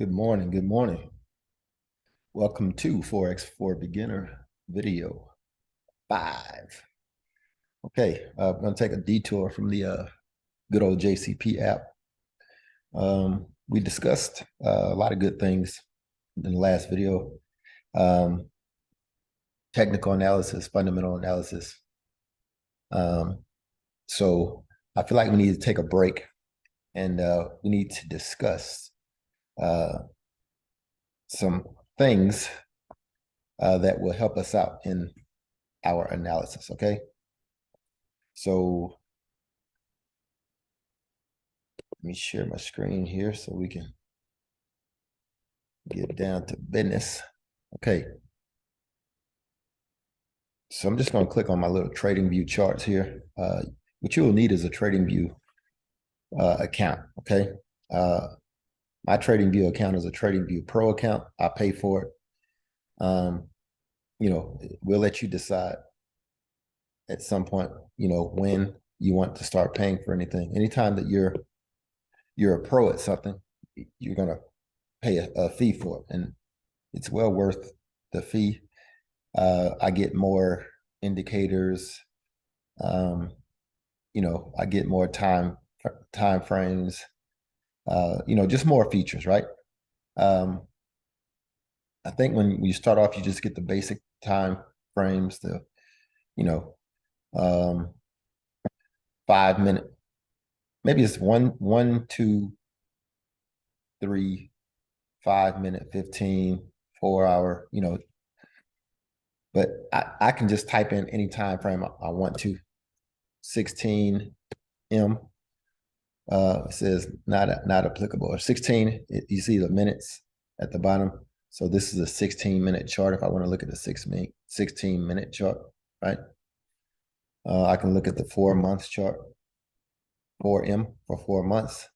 Good morning. Good morning. Welcome to ForEx for Beginner video 5. Okay, I'm going to take a detour from the good old JCP app. We discussed a lot of good things in the last video. Technical analysis, fundamental analysis. So I feel like we need to take a break and we need to discuss some things that will help us out in our analysis, okay? So let me share my screen here so we can get down to business. Okay. So I'm just going to click on my little trading view charts here. What you will need is a trading view account, okay? My trading view account is a trading view pro account. I pay for it. We'll let you decide at some point, when you want to start paying for anything. Anytime that you're a pro at something, you're going to pay a fee for it, and it's well worth the fee. I get more indicators. I get more time frames. Just more features, right? I think when you start off, you just get the basic time frames, you know, um, 5 minute, maybe it's one, 2, 3, 5 minute, 15, 4 hour, but I can just type in any time frame I want to. 16M, it says not applicable, or 16, you see the minutes at the bottom. So this is a 16-minute chart. If I want to look at the 16-minute chart, right? I can look at the 4-month chart, 4M for 4 months.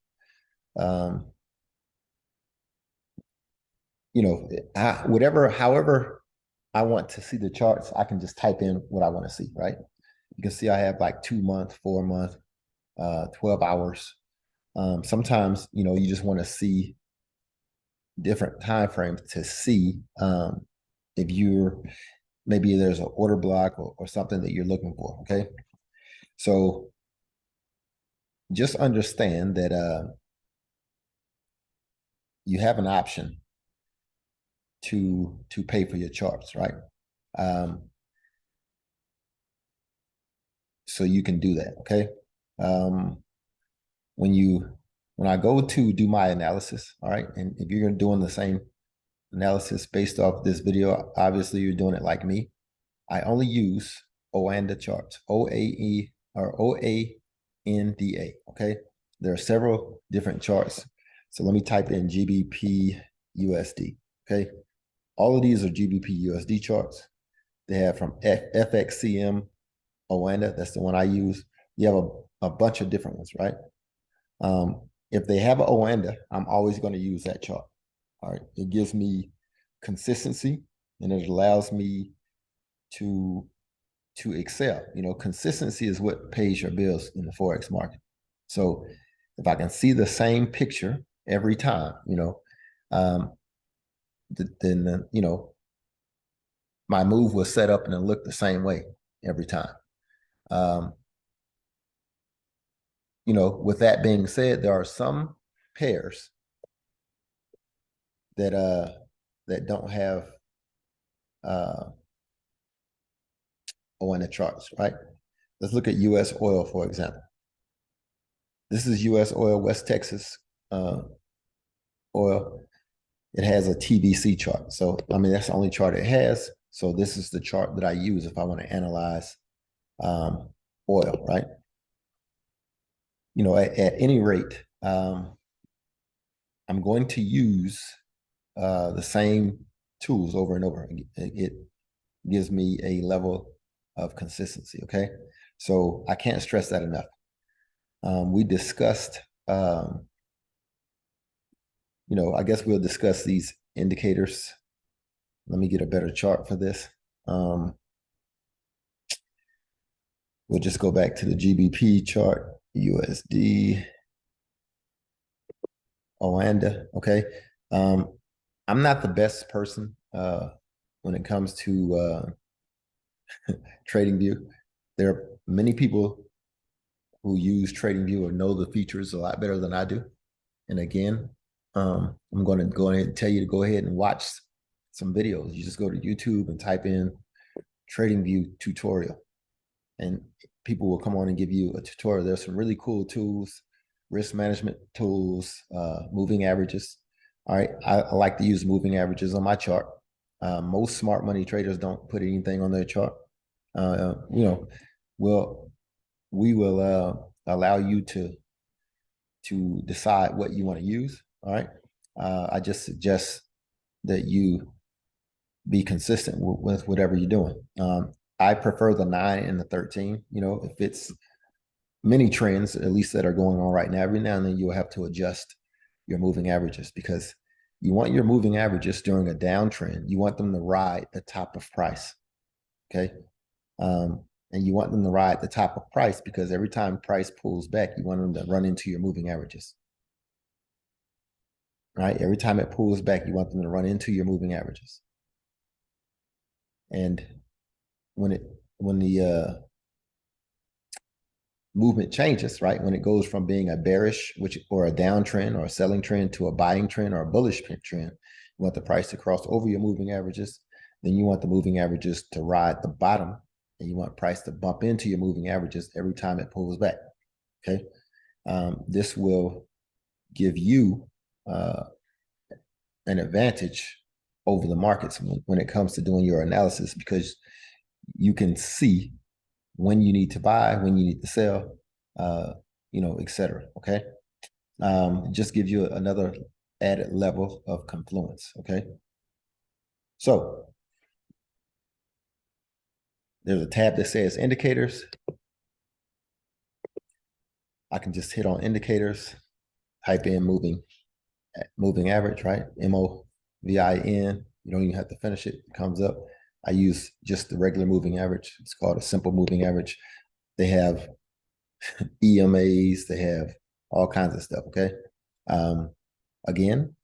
However I want to see the charts, I can just type in what I want to see, right? You can see I have like 2-month, 4-month, 12 hours. Sometimes, you just want to see different time frames to see if maybe there's an order block or something that you're looking for, okay? So just understand that you have an option to pay for your charts, right? So you can do that, okay? When I go to do my analysis, all right, and if you're doing the same analysis based off this video, obviously you're doing it like me. I only use OANDA charts, OAE or OANDA, okay? There are several different charts. So let me type in GBP USD, okay? All of these are GBP USD charts. They have from FXCM, OANDA, that's the one I use. You have a bunch of different ones, right? If they have an OANDA, I'm always going to use that chart. All right. It gives me consistency, and it allows me to excel. Consistency is what pays your bills in the Forex market. So if I can see the same picture every time, then my move was set up and it looked the same way every time. With that being said, there are some pairs that don't have on the charts, right? Let's look at U.S. oil, for example. This is U.S. oil, West Texas oil. It has a TBC chart. So, that's the only chart it has. So this is the chart that I use if I want to analyze oil, right? At any rate, I'm going to use the same tools over and over. It gives me a level of consistency, okay? So I can't stress that enough. We discussed, I guess we'll discuss these indicators. Let me get a better chart for this. We'll just go back to the GBP chart, USD, OANDA, okay? I'm not the best person when it comes to TradingView. There are many people who use TradingView or know the features a lot better than I do. And again, I'm going to go ahead and tell you to go ahead and watch some videos. You just go to YouTube and type in TradingView tutorial, and people will come on and give you a tutorial. There's some really cool tools, risk management tools, moving averages. All right, I like to use moving averages on my chart. Most smart money traders don't put anything on their chart. You know, well, we will allow you to decide what you want to use. All right. I just suggest that you be consistent with whatever you're doing. I prefer the 9 and the 13. You know, if it's many trends, at least that are going on right now, every now and then you'll have to adjust your moving averages, because you want your moving averages during a downtrend. You want them to ride the top of price. Okay. And you want them to ride the top of price because every time price pulls back, you want them to run into your moving averages. Right? Every time it pulls back, you want them to run into your moving averages. And when the movement changes, right? When it goes from being a bearish, or a downtrend or a selling trend, to a buying trend or a bullish trend, you want the price to cross over your moving averages. Then you want the moving averages to ride the bottom, and you want price to bump into your moving averages every time it pulls back. Okay. This will give you an advantage over the markets when it comes to doing your analysis, because you can see when you need to buy, when you need to sell, et cetera. Okay. It just gives you another added level of confluence. Okay. So there's a tab that says indicators. I can just hit on indicators, type in moving average, right? MOVIN. You don't even have to finish it. It comes up. I use just the regular moving average. It's called a simple moving average. They have EMAs. They have all kinds of stuff. Okay. Again,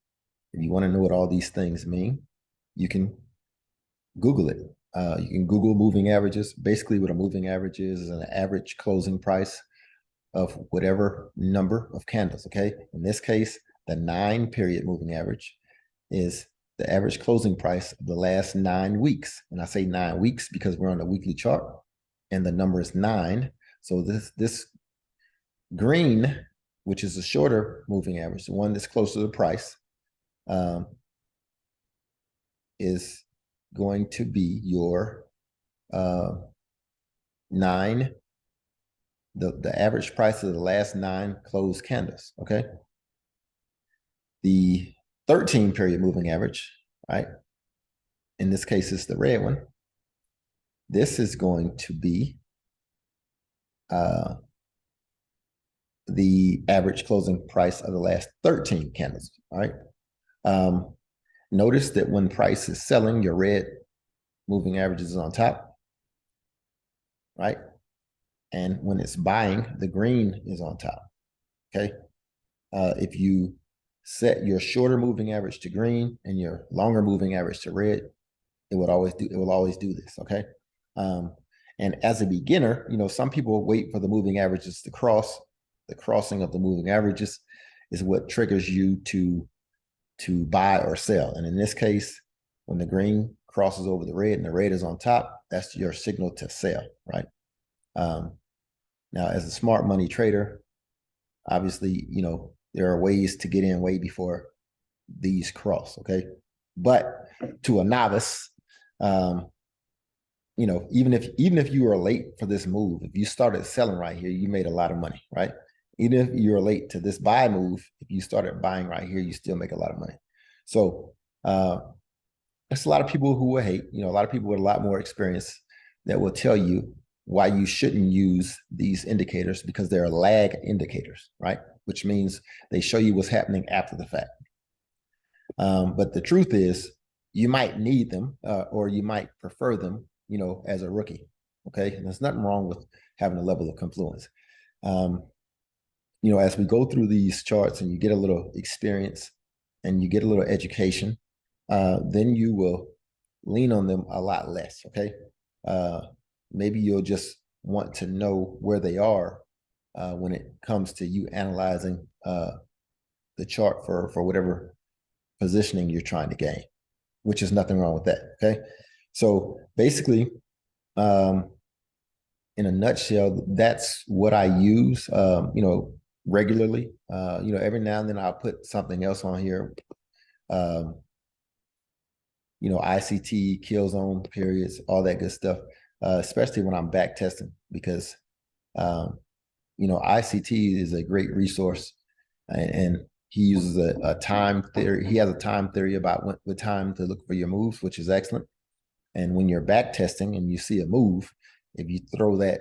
if you want to know what all these things mean, you can Google it. You can Google moving averages. Basically, what a moving average is an average closing price of whatever number of candles. Okay. In this case, the 9-period moving average is the average closing price of the last 9 weeks. And I say 9 weeks because we're on a weekly chart and the number is 9. So this green, which is a shorter moving average, the one that's closer to the price, is going to be your 9, the average price of the last 9 closed candles. Okay. The 13-period moving average, right? In this case, it's the red one. This is going to be the average closing price of the last 13 candles. All right. Notice that when price is selling, your red moving average is on top, right? And when it's buying, the green is on top. Okay. If you set your shorter moving average to green and your longer moving average to red, it will always do this. Okay. And as a beginner, some people wait for the moving averages to cross. The crossing of the moving averages is what triggers you to buy or sell. And in this case, when the green crosses over the red and the red is on top, that's your signal to sell, right? Now, as a smart money trader, obviously, there are ways to get in way before these cross, okay? But to a novice, even if you were late for this move, if you started selling right here, you made a lot of money, right? Even if you're late to this buy move, if you started buying right here, you still make a lot of money. So there's a lot of people who will hate, a lot of people with a lot more experience that will tell you why you shouldn't use these indicators, because they're lag indicators, right? Which means they show you what's happening after the fact. But the truth is, you might need them or you might prefer them, as a rookie. Okay. And there's nothing wrong with having a level of confluence. As we go through these charts and you get a little experience, and you get a little education, then you will lean on them a lot less. Okay. Uh, Maybe you'll just want to know where they are when it comes to you analyzing the chart for whatever positioning you're trying to gain, which is nothing wrong with that. Okay. So basically, um, in a nutshell, that's what I use, regularly. Every now and then I'll put something else on here. Um, ICT, kill zone periods, all that good stuff, especially when I'm back testing because, um, ICT is a great resource and he uses a time theory. He has a time theory about what time to look for your moves, which is excellent. And when you're back testing and you see a move, if you throw that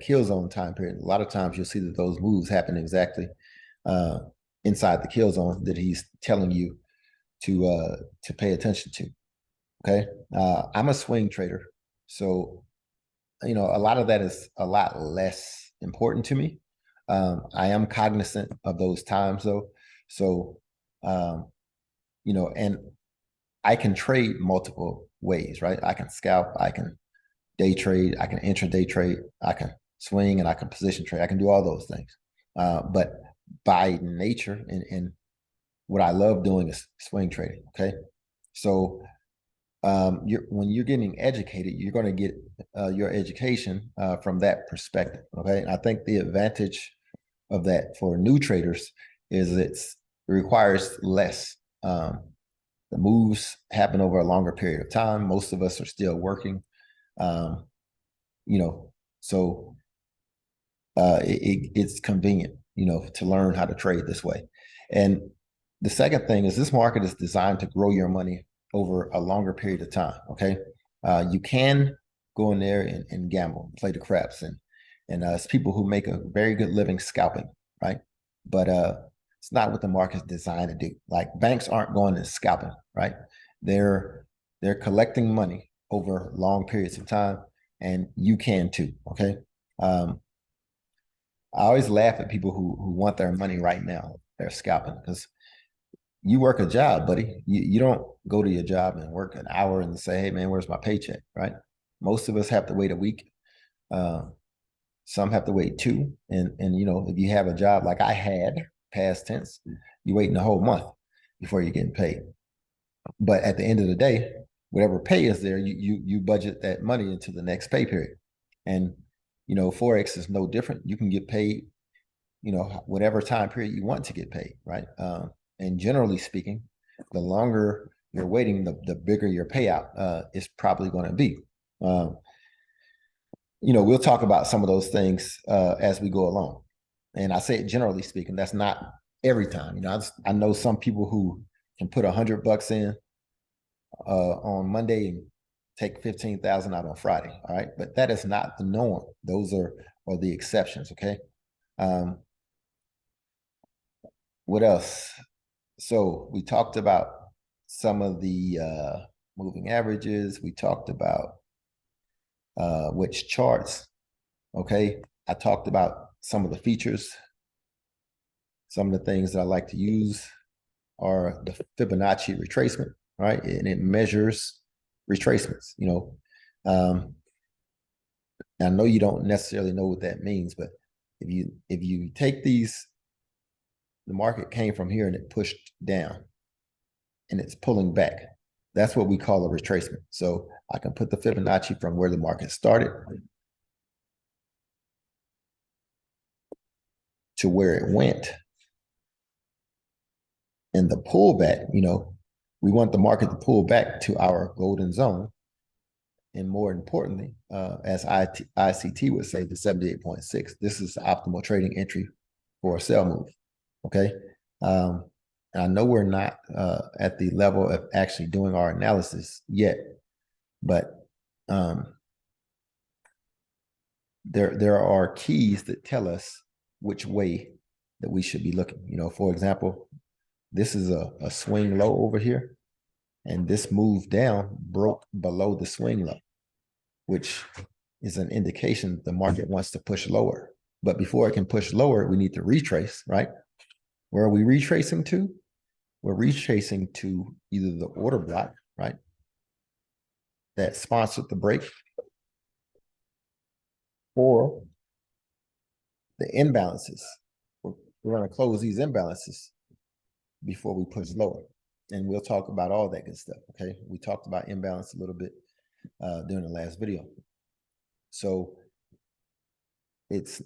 kill zone time period, a lot of times you'll see that those moves happen exactly uh, inside the kill zone that he's telling you to pay attention to. Okay, I'm a swing trader, so a lot of that is a lot less important to me. I am cognizant of those times though, so um, and I can trade multiple ways, right? I can scalp, I can day trade, I can intraday trade, I can swing, and I can position trade. I can do all those things. But by nature, and what I love doing is swing trading. Okay, so when you're getting educated, you're going to get your education from that perspective. Okay, and I think the advantage of that for new traders is it requires less. The moves happen over a longer period of time. Most of us are still working. Um, you know, so it's convenient, to learn how to trade this way. And the second thing is this market is designed to grow your money over a longer period of time. Okay. You can go in there and gamble, play the craps, and it's people who make a very good living scalping, right? But it's not what the market's designed to do. Like banks aren't going and scalping, right? They're collecting money over long periods of time, and you can too. Okay. Um, I always laugh at people who want their money right now. They're scalping because you work a job, buddy. You don't go to your job and work an hour and say, "Hey, man, where's my paycheck?" Right? Most of us have to wait a week. Uh, some have to wait two, and if you have a job like I had, past tense, you waiting a whole month before you're getting paid. But at the end of the day, whatever pay is there, you budget that money into the next pay period, and forex is no different. You can get paid whatever time period you want to get paid, right? And generally speaking, the longer you're waiting, the bigger your payout is probably going to be. Um, we'll talk about some of those things as we go along. And I say it generally speaking, that's not every time. I know some people who can put $100 in on Monday and take 15,000 out on Friday. All right, but that is not the norm. Those are the exceptions. Okay. What else? So we talked about some of the moving averages. We talked about which charts. Okay. I talked about some of the features. Some of the things that I like to use are the Fibonacci retracement, right? And it measures retracements. I know you don't necessarily know what that means, but if you take these, the market came from here and it pushed down and it's pulling back. That's what we call a retracement. So I can put the Fibonacci from where the market started to where it went. And the pullback, we want the market to pull back to our golden zone. And more importantly, as ICT would say, the 78.6, this is the optimal trading entry for a sell move. Okay. And I know we're not at the level of actually doing our analysis yet, but there are keys that tell us which way that we should be looking. For example, this is a swing low over here, and this move down broke below the swing low, which is an indication the market wants to push lower. But before it can push lower, we need to retrace, right? Where are we retracing to? we're retracing to either the order block, right, that sponsored the break, or the imbalances. We're going to close these imbalances before we push lower. And we'll talk about all that good stuff, okay? We talked about imbalance a little bit during the last video. So it's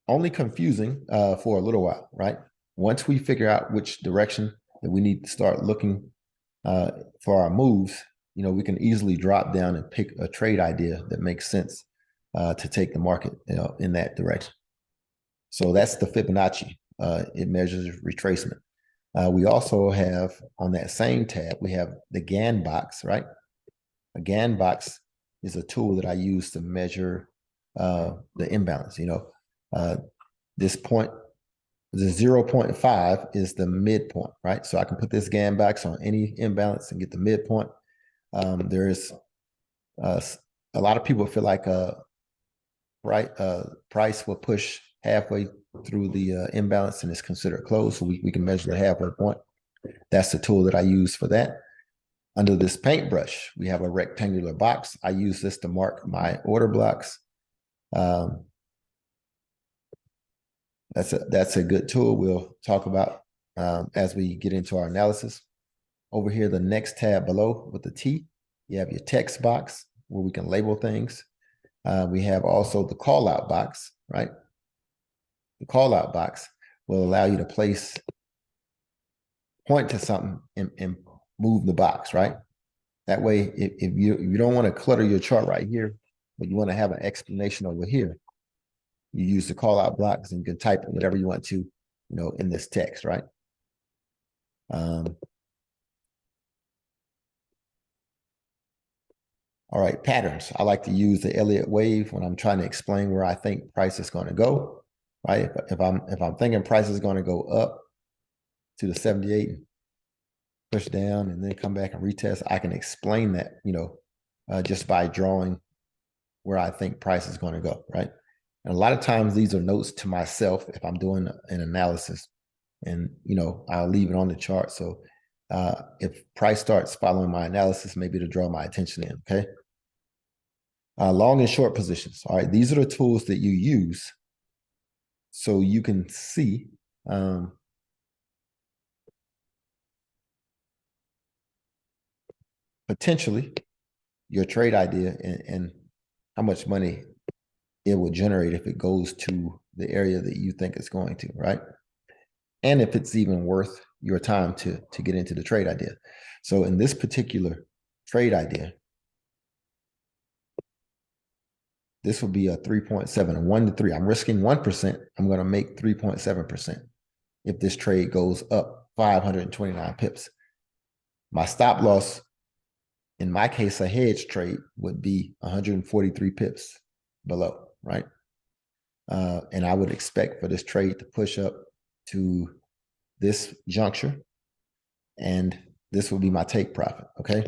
only confusing for a little while, right? Once we figure out which direction that we need to start looking for our moves, you know, we can easily drop down and pick a trade idea that makes sense to take the market, you know, in that direction. So that's the Fibonacci. It measures retracement. We also have on that same tab, we have the GAN box, right? A GAN box is a tool that I use to measure the imbalance. You know, this point, the 0.5 is the midpoint, right? So I can put this GAN box on any imbalance and get the midpoint. There's a lot of people feel like price will push halfway through the imbalance and is considered closed. So we can measure the halfway point. That's the tool that I use for that. Under this paintbrush, we have a rectangular box. I use this to mark my order blocks. That's a good tool we'll talk about as we get into our analysis. Over here, the next tab below with the T, you have your text box where we can label things. We have also the call out box, right? The call out box will allow you to point to something and move the box, right? That way, if you don't want to clutter your chart right here, but you want to have an explanation over here, you use the call out blocks and you can type whatever you want to, you know, in this text, right? All right, patterns. I like to use the Elliott wave when I'm trying to explain where I think price is going to go, right? If I'm thinking price is going to go up to the 78, push down, and then come back and retest, I can explain that, you know, just by drawing where I think price is going to go, right? And a lot of times these are notes to myself if I'm doing an analysis, and you know, I'll leave it on the chart. So if price starts following my analysis, maybe to draw my attention in, okay? Long and short positions. All right, these are the tools that you use so you can see potentially your trade idea and how much money it will generate if it goes to the area that you think it's going to, right? And if it's even worth your time to get into the trade idea. So in this particular trade idea, this will be a 3.7, 1 to 3. I'm risking 1%. I'm going to make 3.7% if this trade goes up 529 pips. My stop loss, in my case, a hedge trade would be 143 pips below, right? And I would expect for this trade to push up to this juncture, and this will be my take profit, okay?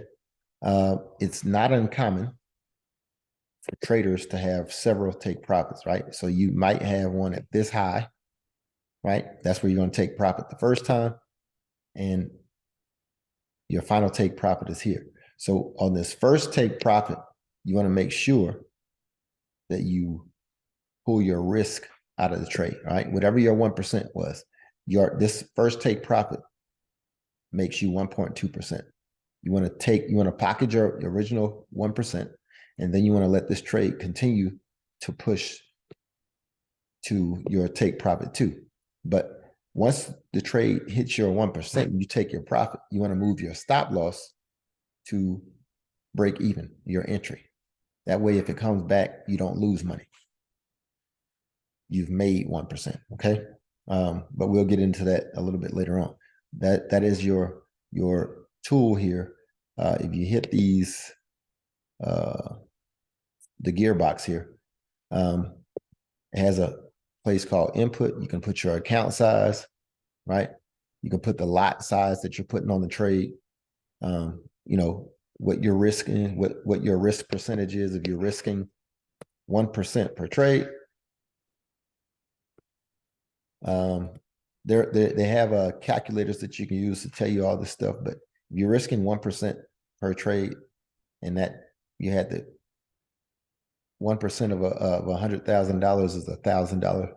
It's not uncommon for traders to have several take profits, right? So you might have one at this high, right? That's where you're going to take profit the first time, and your final take profit is here. So on this first take profit, you want to make sure that you pull your risk out of the trade, right? Whatever your 1% was, this first take profit makes you 1.2%. You want to pocket your original 1%, and then you want to let this trade continue to push to your take profit too. But once the trade hits your 1%, you take your profit. You want to move your stop loss to break even your entry. That way, if it comes back, you don't lose money. You've made 1%, okay? But we'll get into that a little bit later on. That is your tool here. If you hit these, the gearbox here, it has a place called input. You can put your account size, right? You can put the lot size that you're putting on the trade. You know, what you're risking, what your risk percentage is. If you're risking 1% per trade, They have calculators that you can use to tell you all this stuff, but if you're risking 1% per trade, and that you had the 1% of $100,000 is $1,000,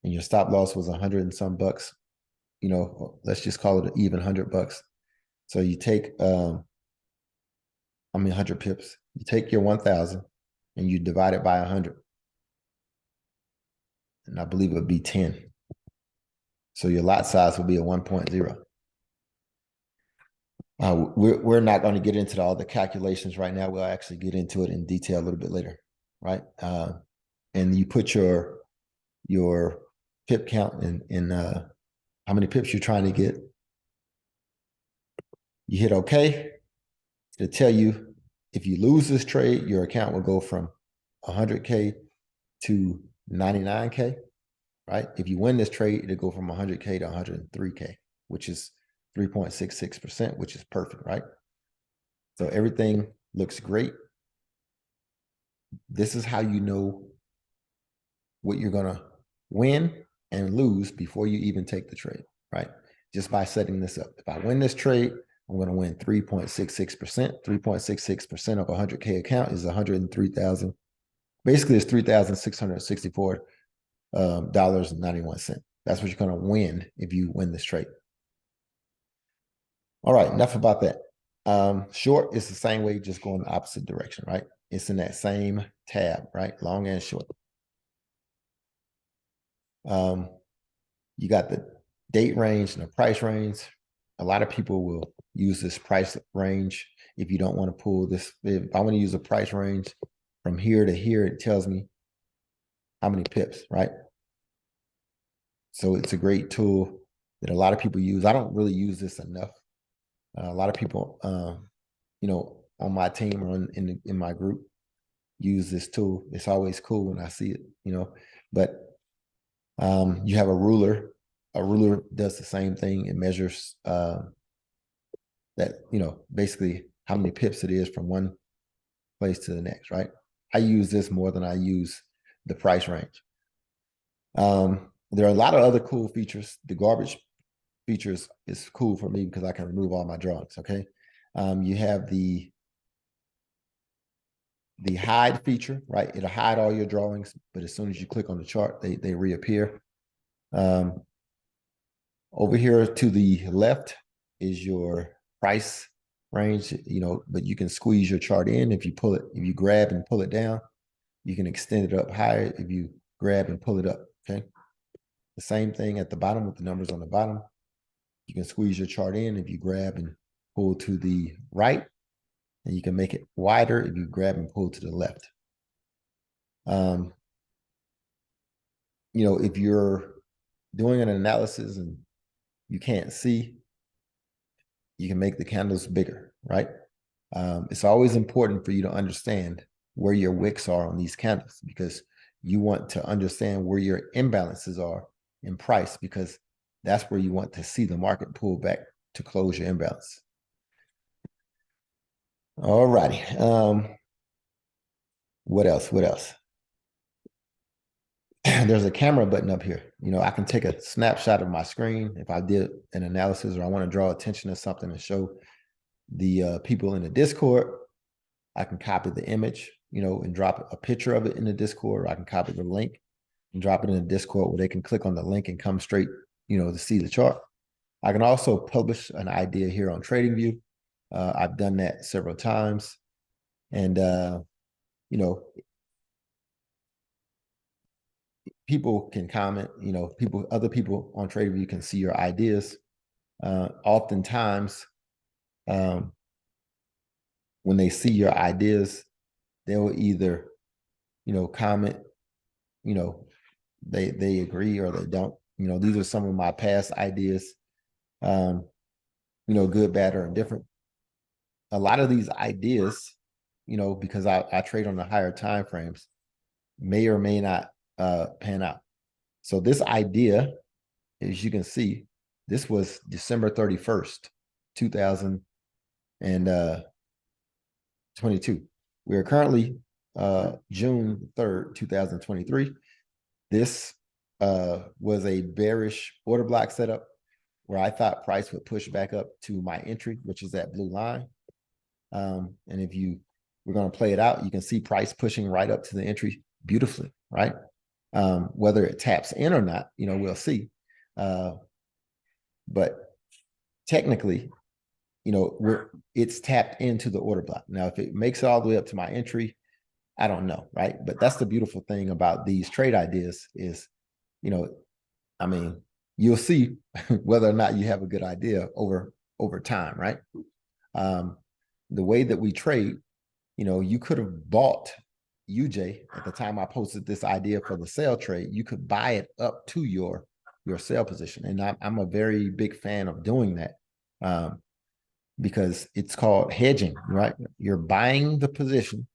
and your stop loss was 100 and some bucks, let's just call it an even $100. So you take 100 pips. You take your 1,000 and you divide it by 100, and I believe it would be 10. So your lot size will be a 1.0. We're not going to get into all the calculations right now. We'll actually get into it in detail a little bit later, right? And you put your pip count in how many pips you're trying to get. You hit OK. It'll tell you if you lose this trade, your account will go from 100K to 99K, right? If you win this trade, it'll go from 100K to 103K, which is 3.66%, which is perfect, right? So everything looks great. This is how you know what you're going to win and lose before you even take the trade, right? Just by setting this up. If I win this trade, I'm going to win 3.66%. 3.66% of a 100K account is 103,000. Basically, it's $3,664.91. That's what you're going to win if you win this trade. All right, enough about that. Short is the same way, just going the opposite direction, right? It's in that same tab, right? Long and short. You got the date range and the price range. A lot of people will use this price range if you don't want to pull this. If I want to use a price range from here to here, it tells me how many pips, right? So it's a great tool that a lot of people use. I don't really use this enough. A lot of people, on my team or in my group use this tool. It's always cool when I see it, but you have a ruler. A ruler does the same thing. It measures that, basically how many pips it is from one place to the next, right? I use this more than I use the price range. There are a lot of other cool features. The garbage features is cool for me because I can remove all my drawings, okay? You have the hide feature, right? It'll hide all your drawings, but as soon as you click on the chart, they reappear. Over here to the left is your price range, but you can squeeze your chart in if you grab and pull it down. You can extend it up higher if you grab and pull it up, okay? The same thing at the bottom with the numbers on the bottom. You can squeeze your chart in if you grab and pull to the right, and you can make it wider if you grab and pull to the left. If you're doing an analysis and you can't see, you can make the candles bigger, right? It's always important for you to understand where your wicks are on these candles, because you want to understand where your imbalances are in price, because that's where you want to see the market pull back to close your imbalance. All righty. What else? There's a camera button up here. I can take a snapshot of my screen if I did an analysis or I want to draw attention to something and show the people in the Discord. I can copy the image, and drop a picture of it in the Discord, or I can copy the link and drop it in the Discord where they can click on the link and come straight, to see the chart. I can also publish an idea here on TradingView. I've done that several times. And, people can comment, other people on TradingView can see your ideas. Oftentimes, when they see your ideas, they will either, comment, they agree or they don't. These are some of my past ideas, good, bad, or indifferent. A lot of these ideas, because I trade on the higher time frames, may or may not pan out. So this idea, as you can see, this was December 31st, 2022. We are currently June 3rd, 2023. This was a bearish order block setup where I thought price would push back up to my entry, which is that blue line. And if we're going to play it out, you can see price pushing right up to the entry beautifully, right? Whether it taps in or not, we'll see. But technically, it's tapped into the order block. Now, if it makes it all the way up to my entry, I don't know, right? But that's the beautiful thing about these trade ideas is, I mean, you'll see whether or not you have a good idea over time, right? The way that we trade, you could have bought UJ at the time I posted this idea for the sell trade. You could buy it up to your sell position, and I'm a very big fan of doing that because it's called hedging, right? You're buying the position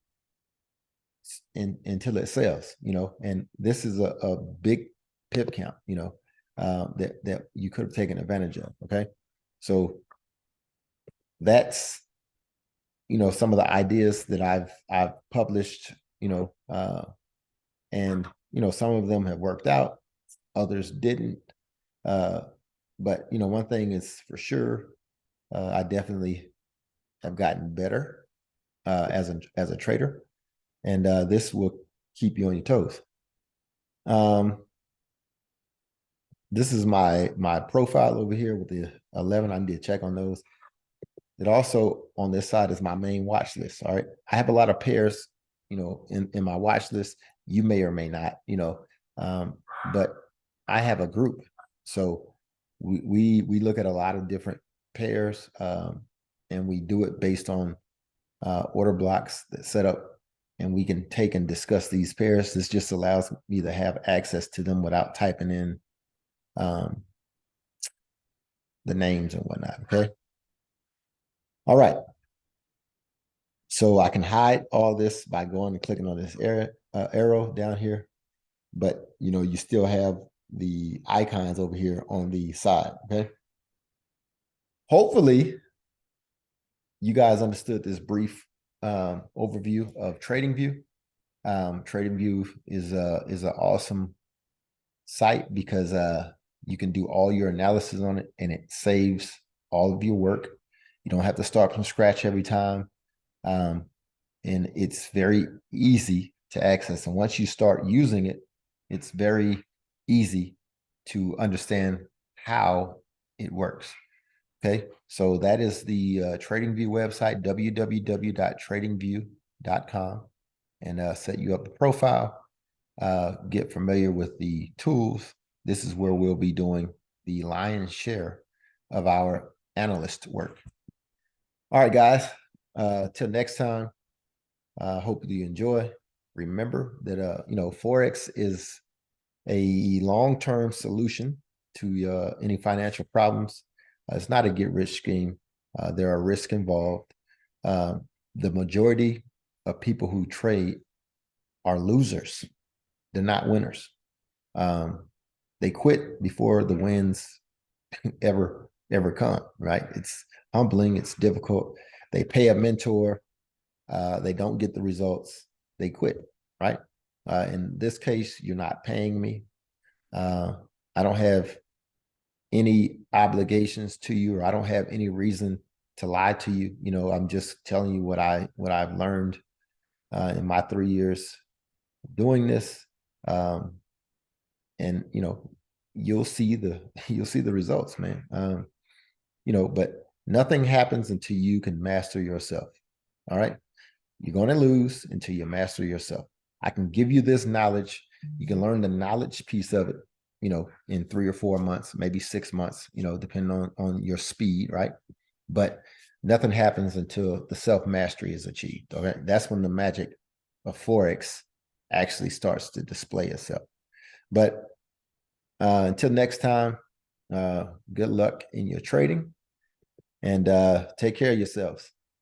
until it sells, and this is a big pip count, that you could have taken advantage of. Okay, so that's some of the ideas that I've published, and some of them have worked out, others didn't. But one thing is for sure, I definitely have gotten better as a trader, and this will keep you on your toes. This is my profile over here with the 11. I need to check on those. It also on this side is my main watch list. All right, I have a lot of pairs, in my watch list. You may or may not, but I have a group, so we look at a lot of different pairs, and we do it based on order blocks that set up, and we can take and discuss these pairs. This just allows me to have access to them without typing in the names and whatnot. Okay. All right. So I can hide all this by going and clicking on this arrow down here, but you still have the icons over here on the side. Okay. Hopefully you guys understood this brief overview of TradingView. TradingView is an awesome site because you can do all your analysis on it, and it saves all of your work. You don't have to start from scratch every time. And it's very easy to access. And once you start using it, it's very easy to understand how it works. Okay, so that is the TradingView website, www.tradingview.com, and set you up a profile, get familiar with the tools. This is where we'll be doing the lion's share of our analyst work. All right, guys, till next time, hope you enjoy. Remember that, ForEx is a long-term solution to any financial problems. It's not a get-rich scheme. There are risks involved. The majority of people who trade are losers. They're not winners. They quit before the wins ever come, right? It's humbling. It's difficult. They pay a mentor. They don't get the results. They quit, right? In this case, you're not paying me. I don't have any obligations to you, or I don't have any reason to lie to you. I'm just telling you what I've learned in my 3 years doing this. And you'll see the results, man. But nothing happens until you can master yourself. All right. You're going to lose until you master yourself. I can give you this knowledge. You can learn the knowledge piece of it, in 3 or 4 months, maybe 6 months, depending on your speed, right? But nothing happens until the self-mastery is achieved. Okay. That's when the magic of Forex actually starts to display itself. But until next time, good luck in your trading, and take care of yourselves.